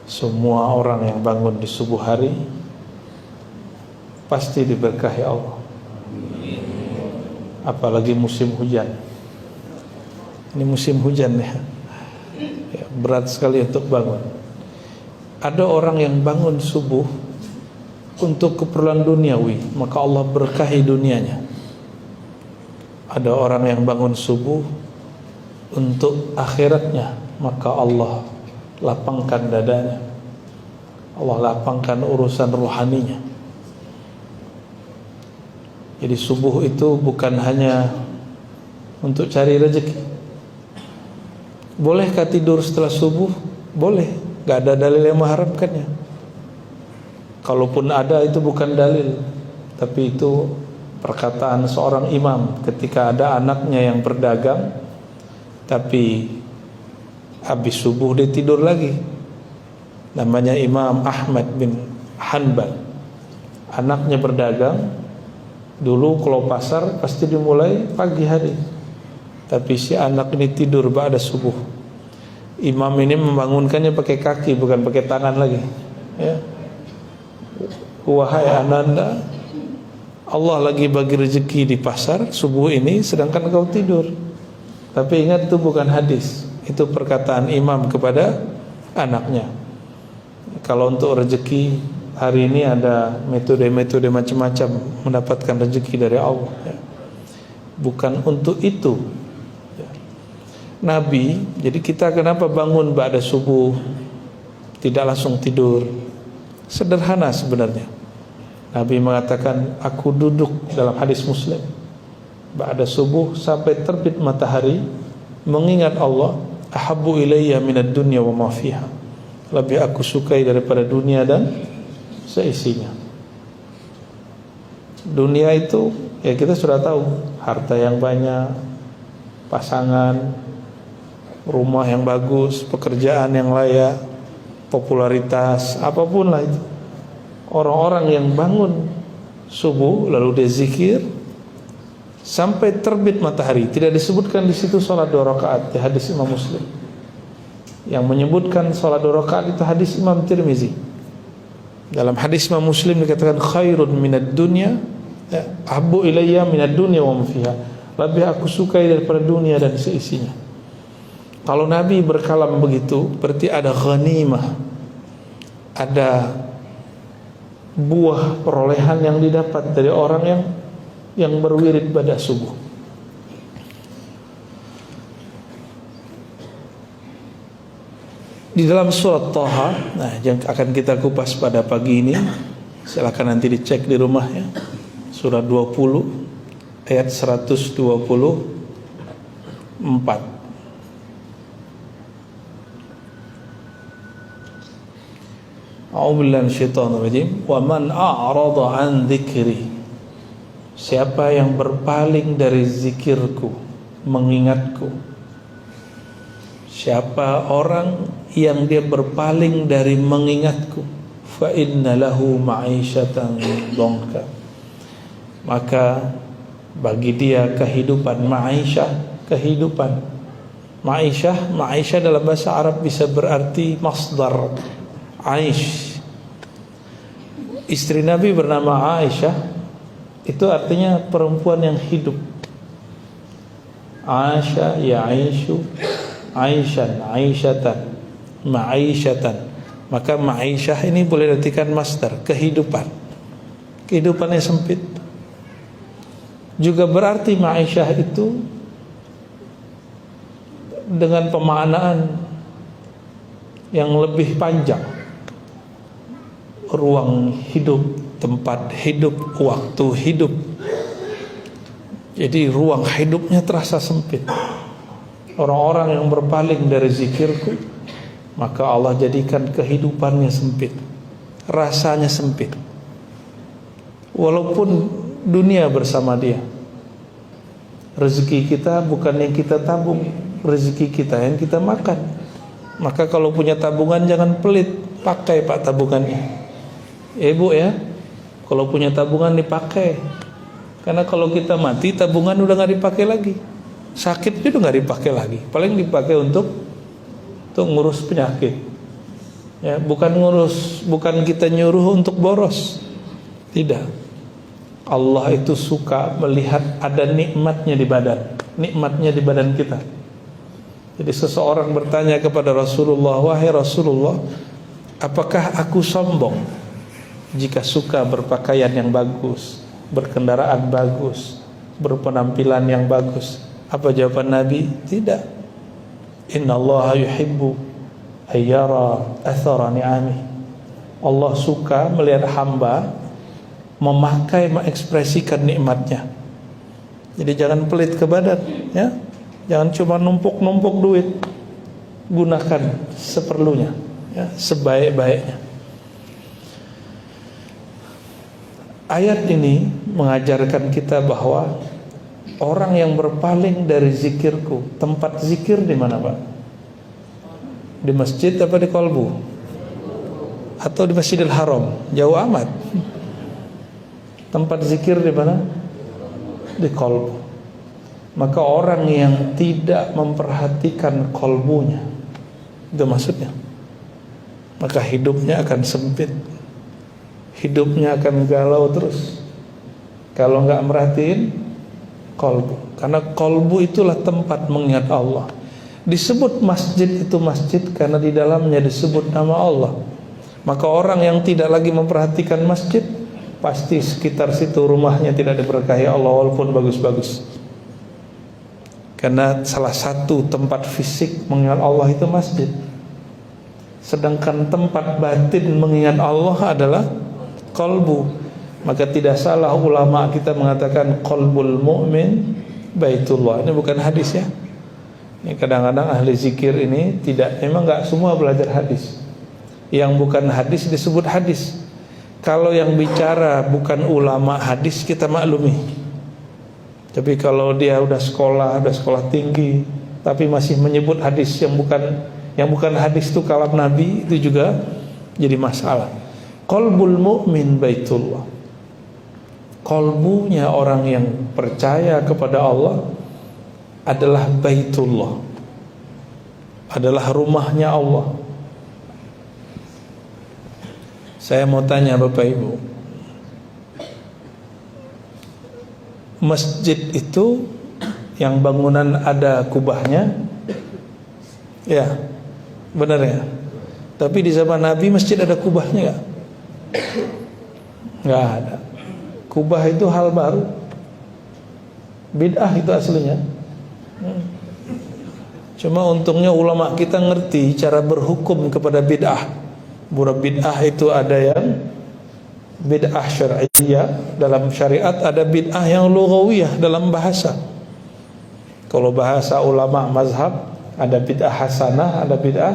Semua orang yang bangun di subuh hari pasti diberkahi Allah. Apalagi musim hujan. Ini musim hujan ya. Berat sekali untuk bangun. Ada orang yang bangun subuh untuk keperluan duniawi, maka Allah berkahi dunianya. Ada orang yang bangun subuh untuk akhiratnya, maka Allah lapangkan dadanya. Allah lapangkan urusan rohaninya. Jadi subuh itu bukan hanya untuk cari rezeki. Bolehkah tidur setelah subuh? Boleh, gak ada dalil yang mengharamkannya. Kalaupun ada, itu bukan dalil, tapi itu perkataan seorang imam ketika ada anaknya yang berdagang, tapi habis subuh dia tidur lagi. Namanya Imam Ahmad bin Hanbal. Anaknya berdagang. Dulu kalau pasar pasti dimulai pagi hari, tapi si anak ini tidur ba'da subuh. Imam ini membangunkannya pakai kaki, bukan pakai tangan lagi ya. Wahai ananda, Allah lagi bagi rezeki di pasar subuh ini, sedangkan kau tidur. Tapi ingat, itu bukan hadis, itu perkataan imam kepada anaknya. Kalau untuk rezeki, hari ini ada metode-metode macam-macam mendapatkan rezeki dari Allah ya. Bukan untuk itu ya. Nabi, jadi kita kenapa bangun ba'da subuh, tidak langsung tidur? Sederhana sebenarnya. Nabi mengatakan, aku duduk, dalam hadis Muslim, ba'da subuh sampai terbit matahari, mengingat Allah. Ahabbu ilayya minad dunya wa ma fiha. Lebih aku sukai daripada dunia dan seisinya. Dunia itu ya kita sudah tahu, harta yang banyak, pasangan, rumah yang bagus, pekerjaan yang layak, popularitas, apapun lah itu. Orang-orang yang bangun subuh lalu dia zikir sampai terbit matahari. Tidak disebutkan di situ salat 2 rakaat di hadis Imam Muslim. Yang menyebutkan salat 2 rakaat itu hadis Imam Tirmizi. Dalam hadis Imam Muslim dikatakan khairun minad dunya, habbu ilayya minad dunya wa ma fiha. Lebih aku sukai daripada dunia dan seisinya. Kalau Nabi berkalam begitu, berarti ada ghanimah, ada buah perolehan yang didapat dari orang yang berwirid pada subuh. Di dalam surat Thaha, nah yang akan kita kupas pada pagi ini, silakan nanti dicek di rumah ya. Surah 20 ayat 124. A'udzubillahi minasyaitonir rajim. Wa man a'rada an dzikri. Siapa yang berpaling dari zikirku, mengingatku. Siapa orang yang dia berpaling dari mengingatku, fa inna lahu ma'isyatan dhanka. Maka bagi dia kehidupan ma'isyah, kehidupan. Ma'isyah dalam bahasa Arab bisa berarti masdar Aish. Istri Nabi bernama Aisyah, itu artinya perempuan yang hidup. Aisha ya'ishu Aishan, Aisyatan, ma'isyatan. Maka ma'isyah ini boleh diartikan masdar, kehidupan. Kehidupan yang sempit. Juga berarti ma'isyah itu dengan pemaknaan yang lebih panjang. Ruang hidup, tempat hidup, waktu hidup. Jadi ruang hidupnya terasa sempit. Orang-orang yang berpaling dari zikirku, maka Allah jadikan kehidupannya sempit, rasanya sempit. Walaupun dunia bersama dia. Rezeki kita bukan yang kita tabung, rezeki kita yang kita makan. Maka kalau punya tabungan jangan pelit, pakai pak tabungannya. Bu ya, kalau punya tabungan dipakai. Karena kalau kita mati, tabungan udah gak dipakai lagi. Sakit itu gak dipakai lagi. Paling dipakai untuk ngurus penyakit. Ya, bukan kita nyuruh untuk boros. Tidak. Allah itu suka melihat ada nikmatnya di badan kita. Jadi seseorang bertanya kepada Rasulullah, "Wahai Rasulullah, apakah aku sombong jika suka berpakaian yang bagus, berkendaraan bagus, berpenampilan yang bagus?" Apa jawaban Nabi? Tidak. Innallaha yuhibbu ayyara athara ni'amih. Allah suka melihat hamba memakai, mengekspresikan nikmatnya. Jadi jangan pelit ke badan, ya. Jangan cuma numpuk-numpuk duit. Gunakan seperlunya, ya, sebaik-baiknya. Ayat ini mengajarkan kita bahwa orang yang berpaling dari zikirku, tempat zikir di mana, Pak? Di masjid apa di kolbu? Atau di Masjidil Haram? Jauh amat. Tempat zikir di mana? Di kolbu. Maka orang yang tidak memperhatikan kolbunya, itu maksudnya, maka hidupnya akan sempit, hidupnya akan galau terus. Kalau nggak merhatiin kolbu, karena kolbu itulah tempat mengingat Allah. Disebut masjid itu masjid karena di dalamnya disebut nama Allah. Maka orang yang tidak lagi memperhatikan masjid, pasti sekitar situ rumahnya tidak diberkahi Allah walaupun bagus-bagus. Karena salah satu tempat fisik mengingat Allah itu masjid. Sedangkan tempat batin mengingat Allah adalah kolbu. Maka tidak salah ulama kita mengatakan qalbul mu'min baitullah. Ini bukan hadis, ya. Ini kadang-kadang ahli zikir ini memang nggak semua belajar hadis. Yang bukan hadis disebut hadis. Kalau yang bicara bukan ulama hadis kita maklumi. Tapi kalau dia udah sekolah tinggi, tapi masih menyebut hadis yang bukan hadis itu kalam Nabi, itu juga jadi masalah. Qalbul mu'min baitullah. Qalbunya orang yang percaya kepada Allah adalah baitullah, adalah rumahnya Allah. Saya mau tanya Bapak Ibu, masjid itu yang bangunan ada kubahnya, ya, benar ya. Tapi di zaman Nabi masjid ada kubahnya nggak? Nggak ada. Kubah itu hal baru, bid'ah itu aslinya. Cuma untungnya ulama kita ngerti cara berhukum kepada bid'ah. Bid'ah itu ada yang bid'ah syar'iyyah dalam syariat, ada bid'ah yang lughawiyah dalam bahasa. Kalau bahasa ulama mazhab ada bid'ah hasanah, ada bid'ah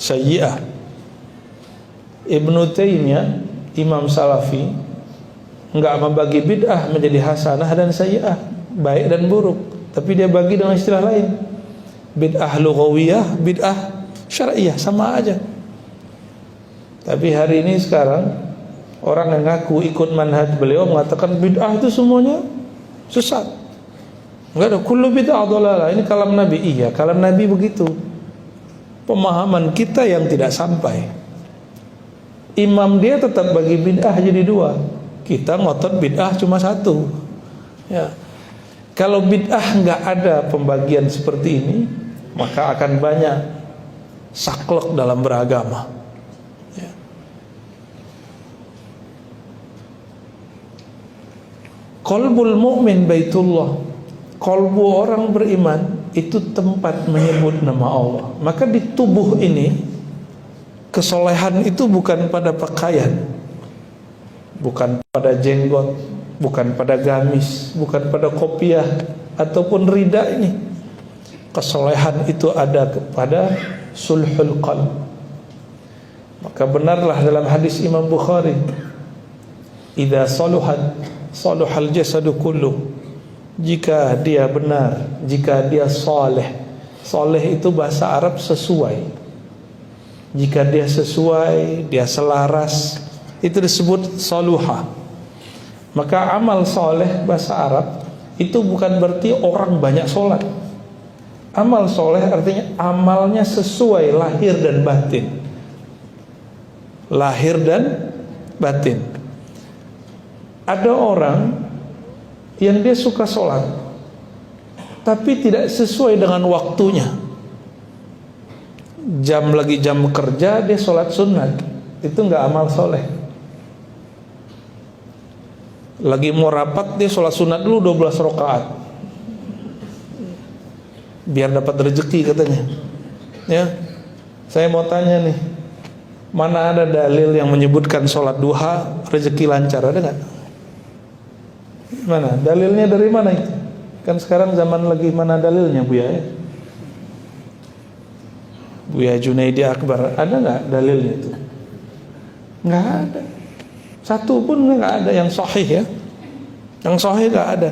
sayyi'ah. Ibnu Taimiyah, Imam Salafi, enggak membagi bid'ah menjadi hasanah dan sayyi'ah, baik dan buruk, tapi dia bagi dengan istilah lain. Bid'ah lughawiyah, bid'ah syar'iyyah, sama aja. Tapi hari ini sekarang orang yang ngaku ikut manhaj beliau mengatakan bid'ah itu semuanya sesat. Enggak ada, kullu bid'ah dhalalah. Ini kalam Nabi. Iya, kalam Nabi begitu. Pemahaman kita yang tidak sampai. Imam dia tetap bagi bid'ah jadi dua. Kita ngotot bid'ah cuma satu. Ya. Kalau bid'ah nggak ada pembagian seperti ini, maka akan banyak saklek dalam beragama. Ya. Qalbul mu'min baitullah. Qalbu orang beriman itu tempat menyebut nama Allah. Maka di tubuh ini, kesolehan itu bukan pada pakaian, bukan pada jenggot, bukan pada gamis, bukan pada kopiah ataupun rida ini. Kesolehan itu ada kepada sulhul qalb. Maka benarlah dalam hadis Imam Bukhari, idza saluhat saluhal jasadu kullu. Jika dia benar, jika dia saleh. Saleh itu bahasa Arab sesuai. Jika dia sesuai, dia selaras, itu disebut saluha. Maka amal soleh bahasa Arab itu bukan berarti orang banyak sholat. Amal soleh artinya amalnya sesuai lahir dan batin. lahir dan batin. Ada orang yang dia suka sholat tapi tidak sesuai dengan waktunya. Lagi jam kerja dia sholat sunat, itu nggak amal soleh. Lagi mau rapat dia sholat sunat dulu 12 rakaat biar dapat rezeki katanya. Ya, saya mau tanya nih, mana ada dalil yang menyebutkan sholat duha rezeki lancar, ada nggak? Mana dalilnya, dari mana itu? Kan sekarang zaman lagi mana dalilnya, Buya ya? Buya Junaidi Akbar, ada nggak dalilnya itu? Nggak ada, satu pun nggak ada yang sahih ya. Yang sahih nggak ada.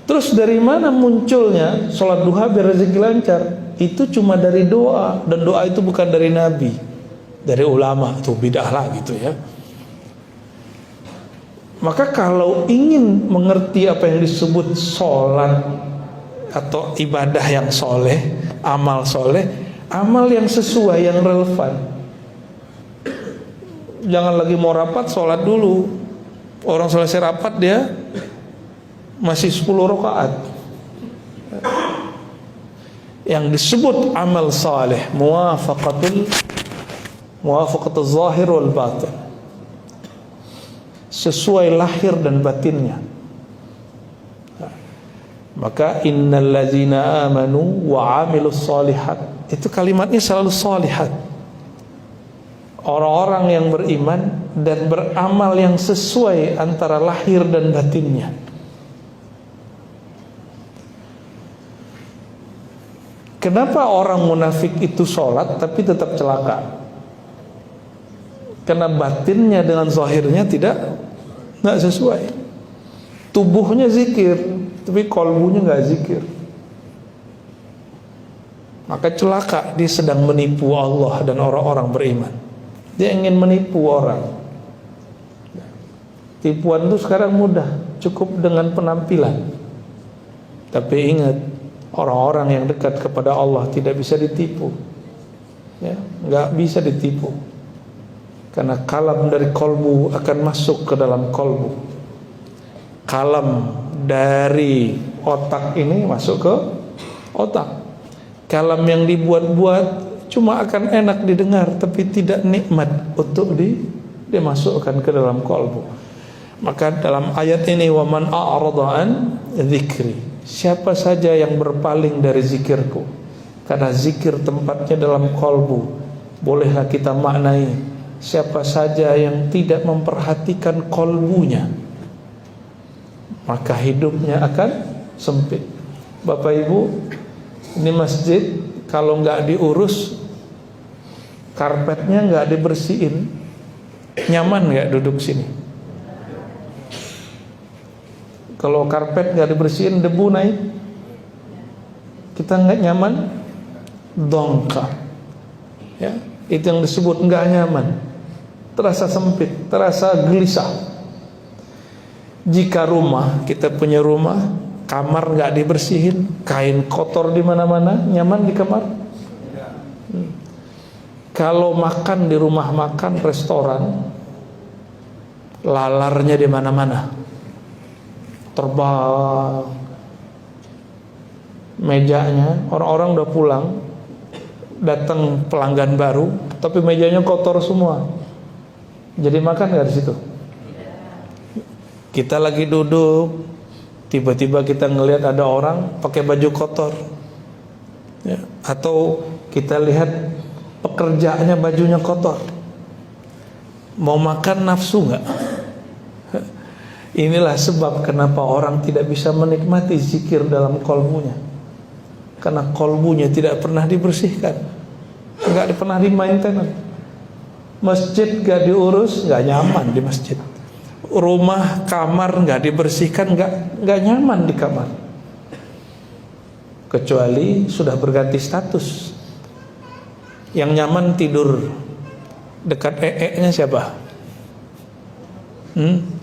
Terus dari mana munculnya sholat duha biar rezeki lancar? Itu cuma dari doa, dan doa itu bukan dari Nabi, dari ulama, tuh bidah lah gitu ya. Maka kalau ingin mengerti apa yang disebut sholat atau ibadah yang soleh, amal soleh, amal yang sesuai, yang relevan. Jangan lagi mau rapat sholat dulu, orang selesai rapat dia masih 10 rakaat. Yang disebut amal saleh muwafaqatul zahir wal batin, sesuai lahir dan batinnya. Maka innal ladzina amanu wa amilus shalihat, itu kalimatnya selalu shalihat. Orang-orang yang beriman dan beramal yang sesuai antara lahir dan batinnya. Kenapa orang munafik itu sholat tapi tetap celaka? Karena batinnya dengan zahirnya tidak sesuai. Tubuhnya zikir tapi kolbunya nggak zikir. Maka celaka, dia sedang menipu Allah dan orang-orang beriman. Dia ingin menipu orang. Tipuan itu sekarang mudah, cukup dengan penampilan. Tapi ingat, orang-orang yang dekat kepada Allah tidak bisa ditipu. Ya, nggak bisa ditipu. Karena kalam dari kolbu akan masuk ke dalam kolbu. Kalam dari otak ini masuk ke otak. Kalam yang dibuat-buat cuma akan enak didengar, tapi tidak nikmat untuk dimasukkan ke dalam kolbu. Maka dalam ayat ini, wa man a'rada an dzikri, siapa saja yang berpaling dari zikirku, karena zikir tempatnya dalam kolbu. Bolehlah kita maknai, siapa saja yang tidak memperhatikan kolbunya, maka hidupnya akan sempit. Bapak Ibu, ini masjid kalau nggak diurus, karpetnya nggak dibersihin, nyaman nggak duduk sini? Kalau karpet nggak dibersihin, debu naik, kita nggak nyaman, dongka. Ya, itu yang disebut nggak nyaman, terasa sempit, terasa gelisah. Jika rumah, kita punya rumah, kamar nggak dibersihin, kain kotor di mana-mana, nyaman di kamar? Kalau makan di rumah makan restoran, lalarnya di mana-mana, terbang. Mejanya, orang-orang udah pulang, datang pelanggan baru, tapi mejanya kotor semua. Jadi makan nggak di situ? Kita lagi duduk, tiba-tiba kita ngelihat ada orang pakai baju kotor, ya. Atau kita lihat pekerjaannya bajunya kotor, mau makan nafsu nggak? Inilah sebab kenapa orang tidak bisa menikmati zikir dalam kolbunya, karena kolbunya tidak pernah dibersihkan, nggak pernah di-maintenance. Masjid nggak diurus, nggak nyaman di masjid. Rumah, kamar nggak dibersihkan, nggak nyaman di kamar. Kecuali sudah berganti status. Yang nyaman tidur dekat nya siapa?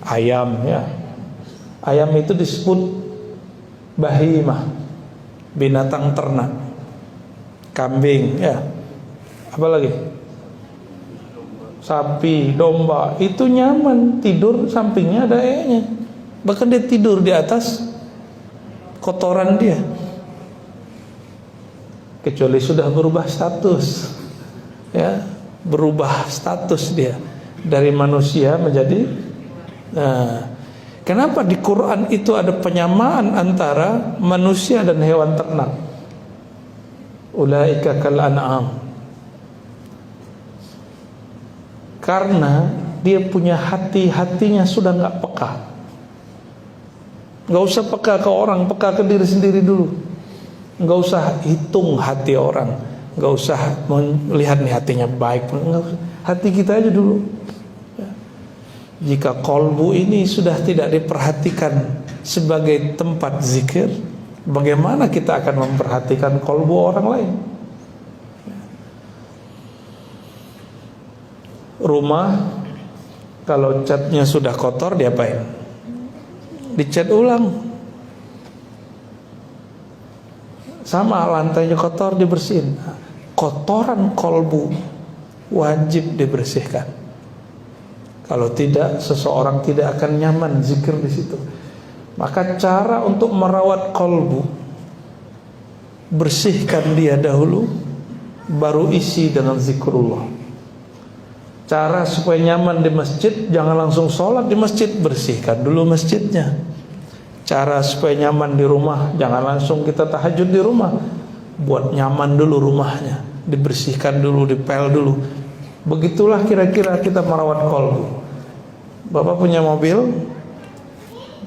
Ayam ya. Ayam itu disebut bahimah, binatang ternak. Kambing ya. Apa lagi? sapi, domba, itu nyaman, tidur sampingnya ada e-nya. Bahkan dia tidur di atas kotoran dia. Kecuali sudah berubah status, ya, berubah status dia dari manusia menjadi. Nah, kenapa di Quran itu ada penyamaan antara manusia dan hewan ternak? Ulaika kal an'am. Karena dia punya hatinya sudah nggak peka. Nggak usah peka ke orang, peka ke diri sendiri dulu. Nggak usah hitung hati orang, nggak usah melihat nih hatinya baik. Hati kita aja dulu. Jika kolbu ini sudah tidak diperhatikan sebagai tempat zikir, bagaimana kita akan memperhatikan kolbu orang lain? Rumah kalau catnya sudah kotor diapain? Dicat ulang. Sama lantainya kotor dibersihin. Kotoran kolbu wajib dibersihkan. Kalau tidak, seseorang tidak akan nyaman zikir di situ. Maka cara untuk merawat kolbu, bersihkan dia dahulu, baru isi dengan zikrullah. Cara supaya nyaman di masjid, jangan langsung sholat di masjid, bersihkan dulu masjidnya. Cara supaya nyaman di rumah, jangan langsung kita tahajud di rumah, buat nyaman dulu rumahnya, dibersihkan dulu, dipel dulu. Begitulah kira-kira kita merawat kolbu. Bapak punya mobil,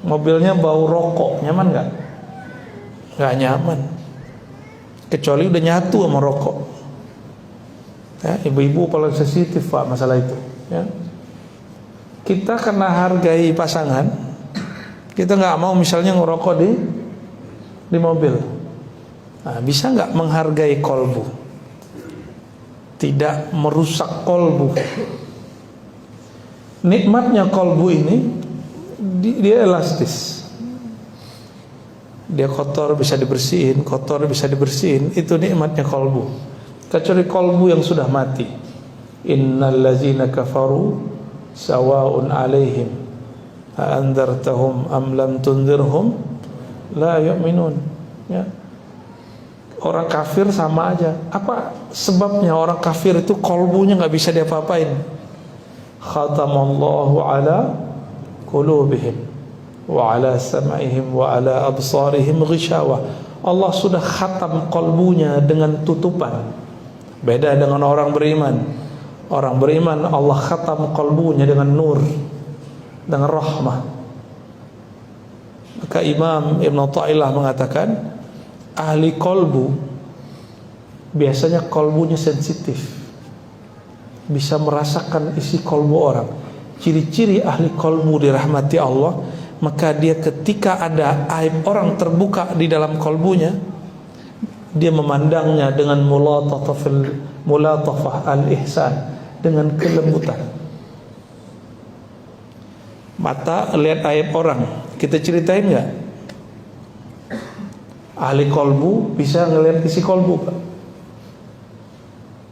mobilnya bau rokok, nyaman gak? Gak nyaman, kecuali udah nyatu sama rokok. Ya, ibu-ibu paling sensitif Pak masalah itu, ya. Kita karena hargai pasangan, kita nggak mau misalnya ngerokok di mobil. Nah, bisa nggak menghargai kolbu, tidak merusak kolbu. Nikmatnya kolbu ini, dia elastis. Dia kotor bisa dibersihin, kotor bisa dibersihin. Itu nikmatnya kolbu. Kecuali kolbu yang sudah mati. Innal ladzina kafaru sawa'un 'alaihim a anzartahum am lam tunzirhum la yu'minun. Ya. Orang kafir sama aja. Apa sebabnya orang kafir itu kolbunya nggak bisa diapa-apain? Khatamallahu ala qulubihim wa ala sam'ihim wa ala absarihim ghishawah. Allah sudah khatam kolbunya dengan tutupan. Beda dengan orang beriman. Orang beriman Allah khatam kolbunya dengan nur, dengan rahmah. Maka Imam Ibn Athaillah mengatakan, ahli kolbu biasanya kolbunya sensitif, bisa merasakan isi kolbu orang. Ciri-ciri ahli kolbu dirahmati Allah, maka dia ketika ada aib orang terbuka di dalam kolbunya, dia memandangnya dengan mulatafah al-ihsan, dengan kelembutan. Mata lihat aib orang, kita ceritain nggak? Ahli kolbu bisa ngelihat isi kolbu, Pak.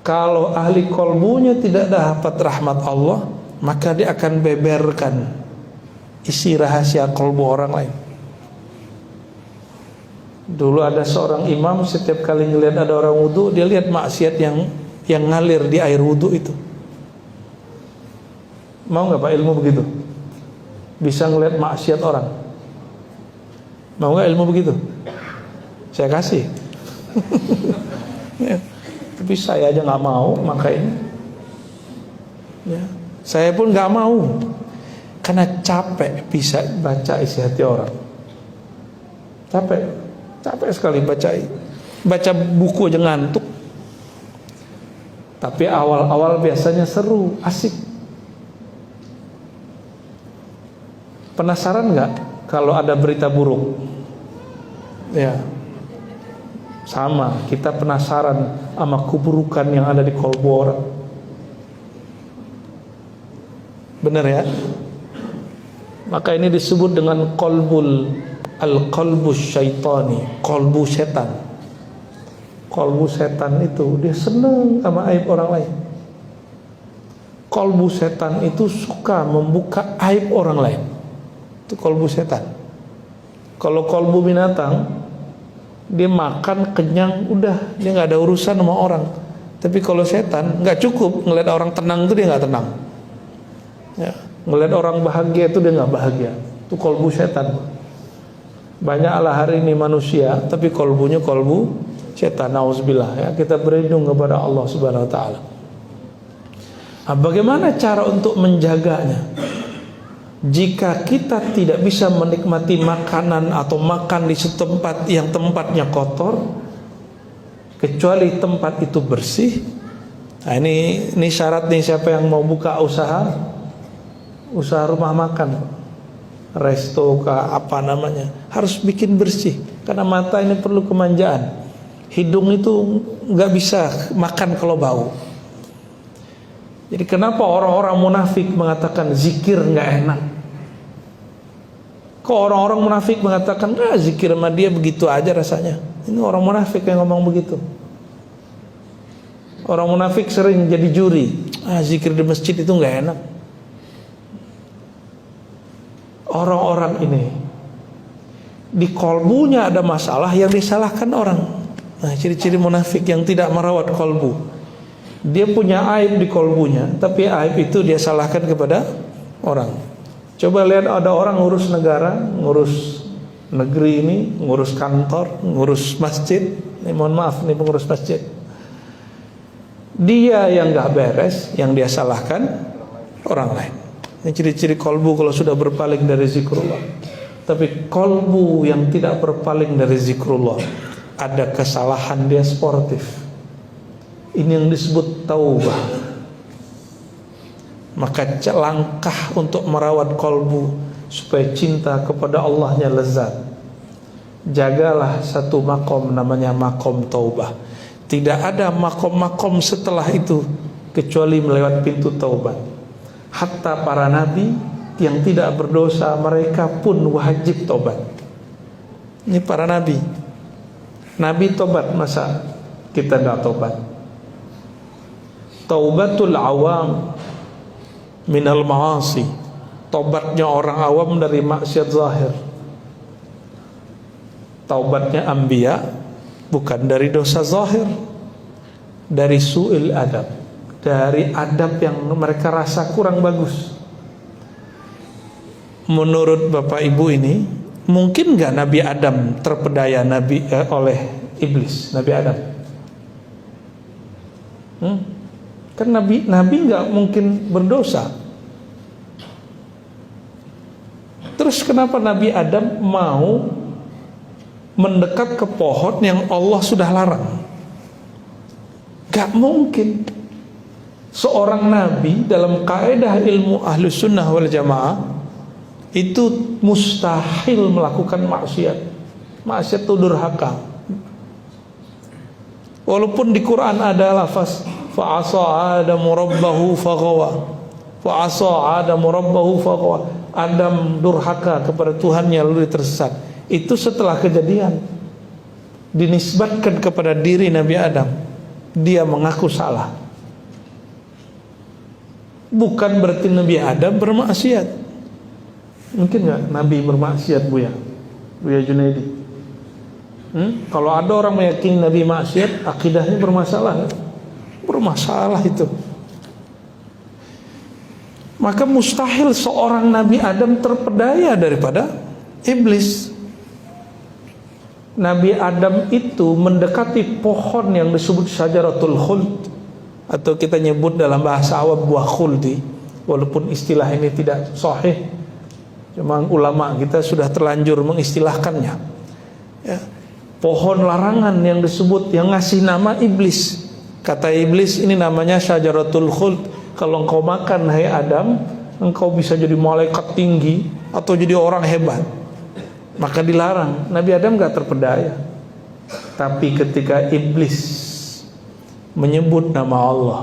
Kalau ahli kolbunya tidak dapat rahmat Allah, maka dia akan beberkan isi rahasia kolbu orang lain. Dulu ada seorang imam, setiap kali ngelihat ada orang wudu, dia lihat maksiat yang ngalir di air wudu itu. Mau nggak Pak ilmu begitu? Bisa ngelihat maksiat orang. Mau nggak ilmu begitu? Saya kasih. Ya. Tapi saya aja nggak mau, makanya. Ya. Saya pun nggak mau, karena capek bisa baca isi hati orang. Capek sekali baca buku aja ngantuk. Tapi awal-awal biasanya seru, asik. Penasaran nggak kalau ada berita buruk? Ya, sama. Kita penasaran sama keburukan yang ada di kolbu orang. Benar ya? Maka ini disebut dengan al-qalbu syaitani, kolbu setan. Kolbu setan itu dia senang sama aib orang lain. Kolbu setan itu suka membuka aib orang lain. Itu kolbu setan. Kalau kolbu binatang, dia makan kenyang, udah, dia nggak ada urusan sama orang. Tapi kalau setan nggak cukup ngeliat orang tenang itu dia nggak tenang. Ya, ngeliat orang bahagia itu dia nggak bahagia. Itu kolbu setan. Banyaklah hari ini manusia, tapi kolbunya kolbu setan. Nauzubillah. Ya, kita berlindung kepada Allah Subhanahu Wa Taala. Nah, bagaimana cara untuk menjaganya? Jika kita tidak bisa menikmati makanan atau makan di setempat yang tempatnya kotor, kecuali tempat itu bersih. Nah, ini syarat nih, siapa yang mau buka usaha rumah makan, resto kah, apa namanya, harus bikin bersih. Karena mata ini perlu kemanjaan. Hidung itu nggak bisa makan kalau bau. Jadi kenapa orang-orang munafik mengatakan zikir nggak enak? Kok orang-orang munafik mengatakan zikir sama dia begitu aja rasanya? Ini orang munafik yang ngomong begitu. Orang munafik sering jadi juri. Zikir di masjid itu nggak enak. Orang-orang ini di kolbunya ada masalah yang disalahkan orang. Nah, ciri-ciri munafik yang tidak merawat kolbu. Dia punya aib di kolbunya, tapi aib itu dia salahkan kepada orang. Coba lihat ada orang ngurus negara, ngurus negeri ini, ngurus kantor, ngurus masjid. Ini mohon maaf, ini pengurus masjid. Dia yang nggak beres, yang dia salahkan orang lain. Ini ciri-ciri kolbu kalau sudah berpaling dari zikrullah. Tapi kolbu yang tidak berpaling dari zikrullah, ada kesalahan dia sportif. Ini yang disebut taubah. Maka langkah untuk merawat kolbu supaya cinta kepada Allahnya lezat. Jagalah satu makom namanya makom taubah. Tidak ada makom-makom setelah itu kecuali melewat pintu taubat. Hatta para nabi yang tidak berdosa, mereka pun wajib taubat. Ini para nabi. Nabi taubat, masa kita tidak taubat? Taubatul awam minal ma'asi, taubatnya orang awam dari maksiat zahir. Taubatnya anbiya bukan dari dosa zahir, dari su'il adab, dari adab yang mereka rasa kurang bagus. Menurut Bapak Ibu ini, mungkin gak Nabi Adam terpedaya oleh iblis, Nabi Adam? Kan Nabi nggak mungkin berdosa. Terus kenapa Nabi Adam mau mendekat ke pohon yang Allah sudah larang? Gak mungkin. Seorang Nabi dalam kaidah ilmu Ahlus Sunnah wal Jamaah itu mustahil melakukan maksiat. Maksiat itu durhaka. Walaupun di Quran ada lafaz fa'asa Adamu rabbahu faghawa, fa'asa Adamu rabbahu faghawa, Adam durhaka kepada Tuhannya lalu tersesat. Itu setelah kejadian, dinisbatkan kepada diri Nabi Adam. Dia mengaku salah. Bukan berarti Nabi Adam bermaksiat. Mungkin nggak Nabi bermaksiat, Buya Junaidi? Kalau ada orang meyakini Nabi maksiat, akidahnya bermasalah. Bermasalah itu. Maka mustahil seorang Nabi Adam terpedaya daripada iblis. Nabi Adam itu mendekati pohon yang disebut syajaratul khuld, atau kita nyebut dalam bahasa awam buah khuldi. Walaupun istilah ini tidak sahih, cuma ulama kita sudah terlanjur mengistilahkannya. Ya. Pohon larangan yang disebut, yang ngasih nama iblis. Kata iblis, ini namanya syajaratul khuld. Kalau engkau makan, hai Adam, engkau bisa jadi malaikat tinggi atau jadi orang hebat. Maka dilarang. Nabi Adam gak terpedaya. Tapi ketika iblis menyebut nama Allah,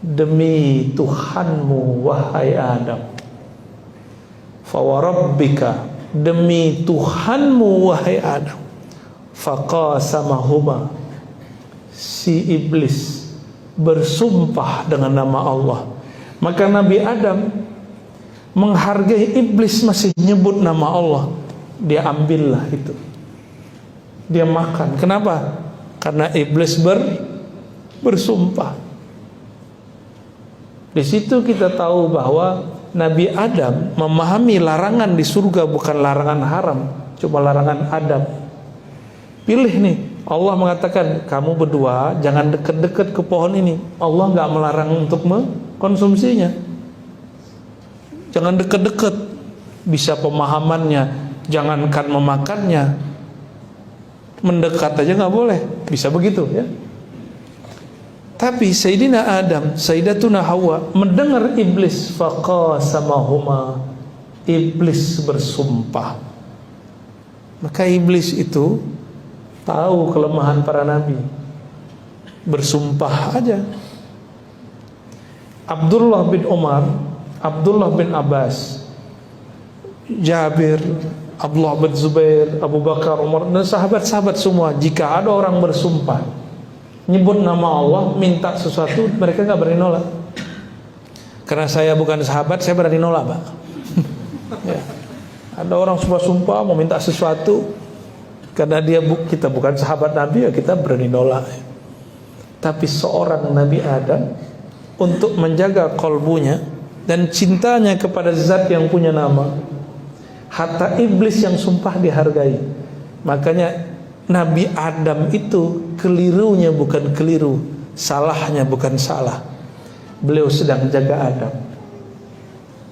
demi Tuhanmu wahai Adam, fawarabbika, demi Tuhanmu wahai Adam, faqasamahuma, si iblis bersumpah dengan nama Allah, Maka Nabi Adam menghargai iblis masih nyebut nama Allah, dia ambillah itu, dia makan. Kenapa? Karena iblis bersumpah. Di situ kita tahu bahwa Nabi Adam memahami larangan di surga bukan larangan haram, cuma larangan adab. Pilih nih, Allah mengatakan kamu berdua jangan dekat-dekat ke pohon ini. Allah nggak melarang untuk mengkonsumsinya. Jangan dekat-dekat. Bisa pemahamannya, jangankan memakannya, mendekat aja nggak boleh. Bisa begitu ya. Tapi Sayyidina Adam, Sayyidatuna Hawa mendengar iblis, faqasamahuma, iblis bersumpah. Maka iblis itu tahu kelemahan para nabi, bersumpah aja. Abdullah bin Umar, Abdullah bin Abbas, Jabir, Abdullah bin Zubair, Abu Bakar, Umar, dan sahabat-sahabat semua, jika ada orang bersumpah nyebut nama Allah, minta sesuatu, mereka gak berani nolak. Karena saya bukan sahabat, saya berani nolak, Pak. Ya. Ada orang sumpah mau minta sesuatu, karena kita bukan sahabat Nabi, ya kita berani nolak. Tapi seorang Nabi Adam, untuk menjaga kolbunya dan cintanya kepada zat yang punya nama, hatta iblis yang sumpah dihargai. Makanya Nabi Adam itu kelirunya bukan keliru, salahnya bukan salah. Beliau sedang jaga Adam.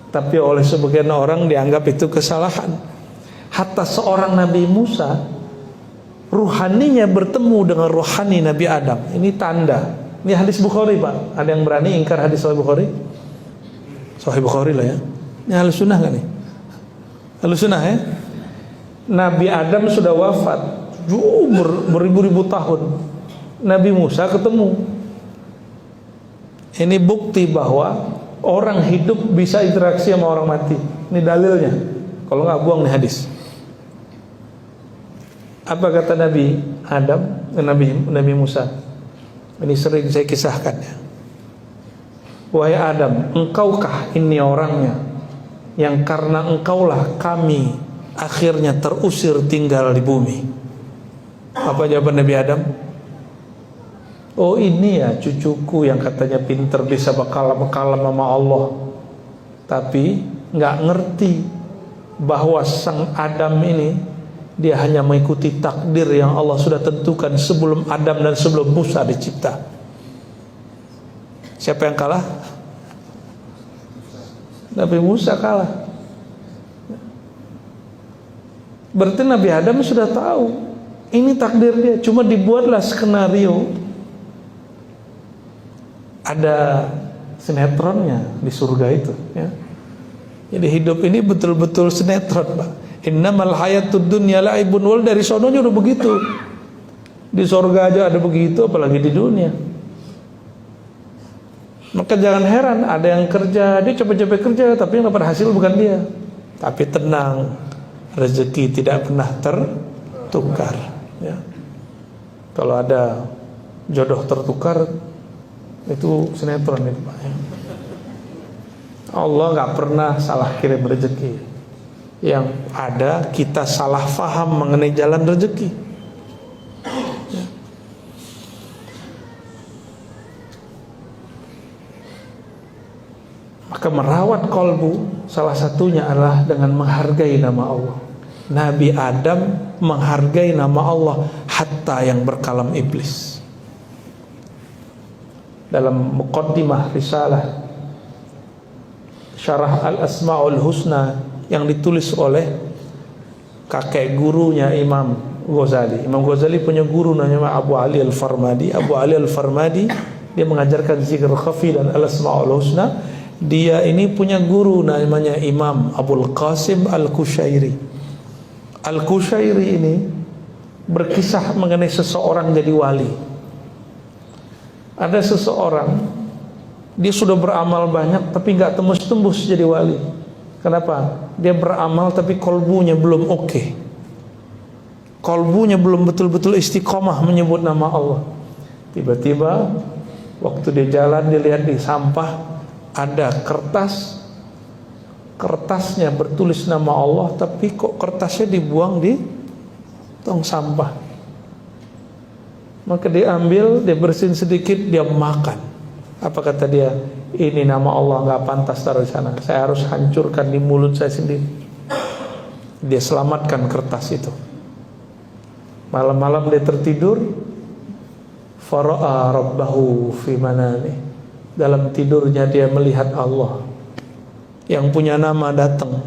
Tapi oleh sebagian orang dianggap itu kesalahan. Hatta seorang Nabi Musa, ruhaninya bertemu dengan ruhani Nabi Adam. Ini tanda. Ini hadis Bukhari, Pak. Ada yang berani ingkar hadis Sahih Bukhari? Sahih Bukhari lah ya. Ini ahli sunnah kan nih? Ahli sunnah ya. Nabi Adam sudah wafat beribu-ribu tahun. Nabi Musa ketemu. Ini bukti bahwa orang hidup bisa interaksi sama orang mati. Ini dalilnya. Kalau nggak buang nih hadis. Apa kata Nabi Adam, Nabi Musa? Ini sering saya kisahkan ya. Wahai Adam, engkaukah ini orangnya yang karena engkaulah kami akhirnya terusir tinggal di bumi? Apa jawaban Nabi Adam? Oh ini ya cucuku yang katanya pinter, bisa bakalam sama Allah, tapi nggak ngerti bahwa sang Adam ini dia hanya mengikuti takdir yang Allah sudah tentukan sebelum Adam dan sebelum Musa dicipta. Siapa yang kalah? Nabi Musa kalah. Berarti Nabi Adam sudah tahu ini takdir dia, cuma dibuatlah skenario. Ada sinetronnya di surga itu ya. Jadi hidup ini betul-betul sinetron, Pak. Innamal hayatud dunya la'ibun wal, dari sononya udah begitu. Di surga aja ada begitu, apalagi di dunia. Maka jangan heran ada yang kerja, dia capek-capek kerja tapi yang dapat hasil bukan dia. Tapi tenang, rezeki tidak pernah tertukar ya. Kalau ada jodoh tertukar, itu sinetron itu, Pak ya. Allah nggak pernah salah kirim rezeki. Yang ada kita salah faham mengenai jalan rezeki ya. Maka merawat kolbu salah satunya adalah dengan menghargai nama Allah. Nabi Adam menghargai nama Allah hatta yang berkalam iblis. Dalam muqaddimah risalah Syarah Al-Asma'ul Husna yang ditulis oleh kakek gurunya Imam Ghazali. Imam Ghazali punya guru namanya Abu Ali Al-Farmadi. Abu Ali Al-Farmadi dia mengajarkan zikr khafi dan Al-Asma'ul Husna. Dia ini punya guru namanya Imam Abul Qasim Al-Kushairi. Al-Kushairi ini berkisah mengenai seseorang jadi wali. Ada seseorang, dia sudah beramal banyak tapi nggak tembus-tembus jadi wali. Kenapa? Dia beramal tapi kolbunya belum oke. Kolbunya belum betul-betul istiqomah menyebut nama Allah. Tiba-tiba waktu dia jalan, dia lihat di sampah ada kertasnya bertulis nama Allah, tapi kok kertasnya dibuang di tong sampah. Maka diambil, dia bersihin sedikit, dia makan. Apa kata dia? Ini nama Allah, nggak pantas taruh di sana. Saya harus hancurkan di mulut saya sendiri. Dia selamatkan kertas itu. Malam-malam dia tertidur, fara'a rabbahu fi manami. Dalam tidurnya dia melihat Allah yang punya nama datang.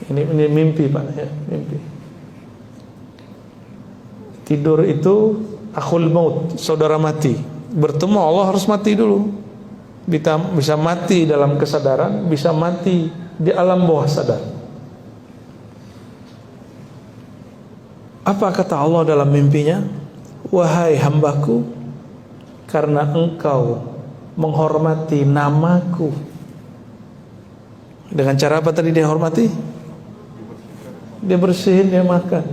Ini mimpi, Pak, ya, mimpi. Tidur itu akhul maut, saudara mati. Bertemu Allah harus mati dulu. Bisa mati dalam kesadaran, bisa mati di alam bawah sadar. Apa kata Allah dalam mimpinya? Wahai hambaku, karena engkau menghormati namaku. Dengan cara apa tadi dia hormati? Dia bersihin, dia makan.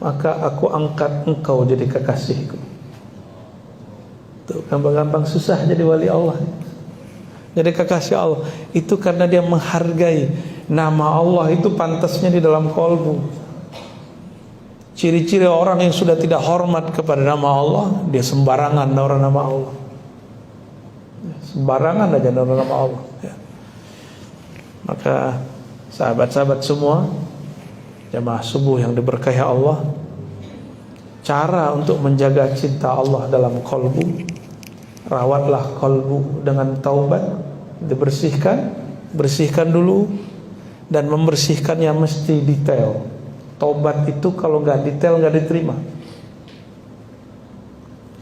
Maka aku angkat engkau jadi kekasihku. Tuh, gampang-gampang susah jadi wali Allah. Jadi kekasih Allah. Itu karena dia menghargai nama Allah, itu pantasnya di dalam kolbu. Ciri-ciri orang yang sudah tidak hormat kepada nama Allah, dia sembarangan naruh nama Allah. Sembarangan aja naruh nama Allah, ya. Maka sahabat-sahabat semua, jamaah subuh yang diberkahi Allah, cara untuk menjaga cinta Allah dalam kolbu, rawatlah kolbu dengan taubat, bersihkan dulu, dan membersihkannya mesti detail. Taubat itu kalau nggak detail nggak diterima.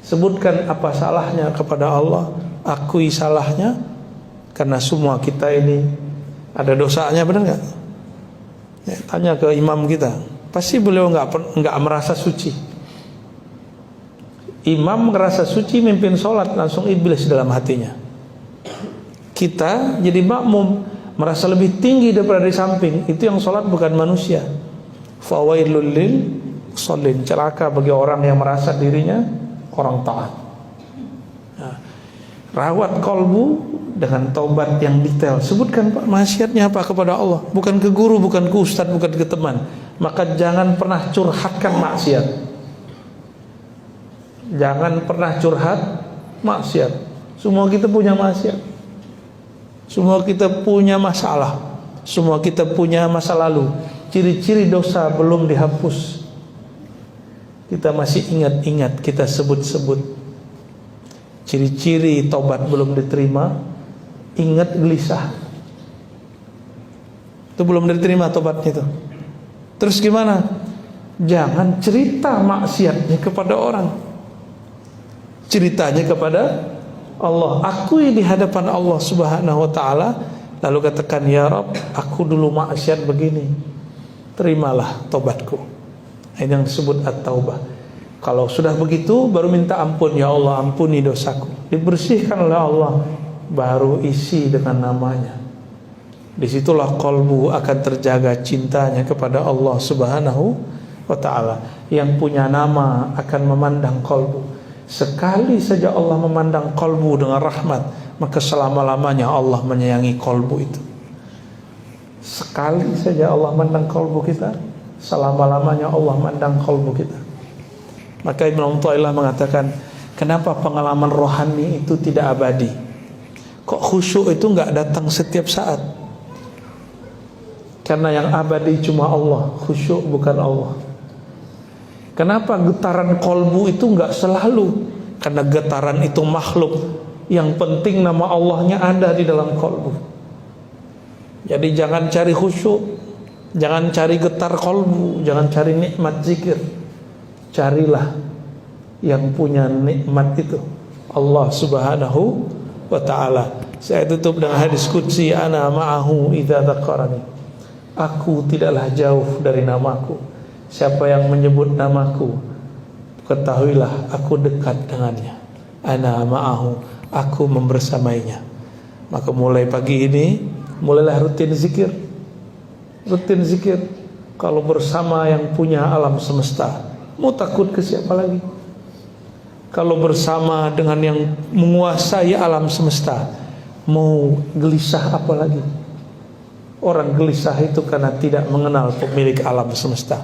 Sebutkan apa salahnya kepada Allah, akui salahnya, karena semua kita ini ada dosanya, benar nggak? Ya, tanya ke imam kita, pasti beliau nggak merasa suci. Imam merasa suci, mimpin sholat langsung iblis dalam hatinya. Kita jadi makmum merasa lebih tinggi daripada di samping, itu yang sholat bukan manusia. Fawailul lil musallin, celaka bagi orang yang merasa dirinya orang taat. Nah, rawat kolbu dengan taubat yang detail. Sebutkan, Pak, maksiatnya apa kepada Allah, bukan ke guru, bukan ke ustadz, bukan ke teman. Maka jangan pernah curhatkan maksiat. Jangan pernah curhat maksiat. Semua kita punya maksiat. Semua kita punya masalah. Semua kita punya masa lalu. Ciri-ciri dosa belum dihapus, kita masih ingat-ingat, kita sebut-sebut. Ciri-ciri tobat belum diterima, ingat gelisah. Itu belum diterima tobatnya itu. Terus gimana? Jangan cerita maksiatnya kepada orang, ceritanya kepada Allah. Akui di hadapan Allah Subhanahu wa ta'ala, lalu katakan, ya Rabb, aku dulu maksiat begini, terimalah tobatku. Ini yang disebut at-taubah. Kalau sudah begitu, baru minta ampun, ya Allah, ampuni dosaku. Dibersihkan oleh Allah, baru isi dengan namanya. Disitulah kolbu akan terjaga cintanya kepada Allah Subhanahu wa ta'ala. Yang punya nama akan memandang kolbu. Sekali saja Allah memandang kolbu dengan rahmat, maka selama-lamanya Allah menyayangi kolbu itu. Sekali saja Allah mandang kolbu kita, selama-lamanya Allah mandang kolbu kita. Maka Ibnu Athaillah mengatakan, kenapa pengalaman rohani itu tidak abadi? Kok khusyuk itu nggak datang setiap saat? Karena yang abadi cuma Allah, khusyuk bukan Allah. Kenapa getaran kolbu itu nggak selalu? Karena getaran itu makhluk. Yang penting nama Allahnya ada di dalam kolbu. Jadi jangan cari khusyuk, jangan cari getar kolbu, jangan cari nikmat zikir. Carilah yang punya nikmat itu, Allah Subhanahu wa ta'ala. Saya tutup dengan hadis qudsi, ana ma'ahu idza dzakarani. Aku tidaklah jauh dari namaku. Siapa yang menyebut namaku, ketahuilah aku dekat dengannya. Ana ma'ahu, aku membersamainya. Maka mulai pagi ini, mulailah rutin zikir. Rutin zikir. Kalau bersama yang punya alam semesta, mau takut ke siapa lagi? Kalau bersama dengan yang menguasai alam semesta, Mau gelisah apa lagi? Orang gelisah itu karena tidak mengenal pemilik alam semesta.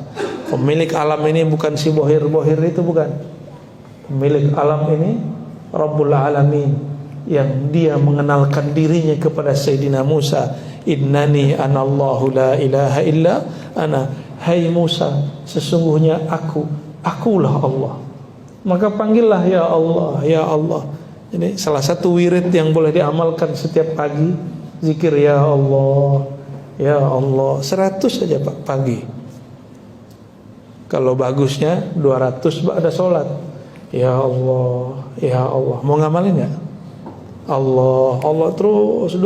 Pemilik alam ini bukan si bohir-bohir itu, bukan. Pemilik alam ini Rabbul Alamin, yang dia mengenalkan dirinya kepada Sayyidina Musa. Innani anallahu la ilaha illa ana. Hai Musa, sesungguhnya akulah Allah. Maka panggillah ya Allah, ya Allah. Ini salah satu wirid yang boleh diamalkan setiap pagi. Zikir ya Allah, ya Allah, 100 saja Pak pagi. Kalau bagusnya 200 ada sholat. Ya Allah, ya Allah. Mau ngamalin nggak? Allah, Allah terus 200.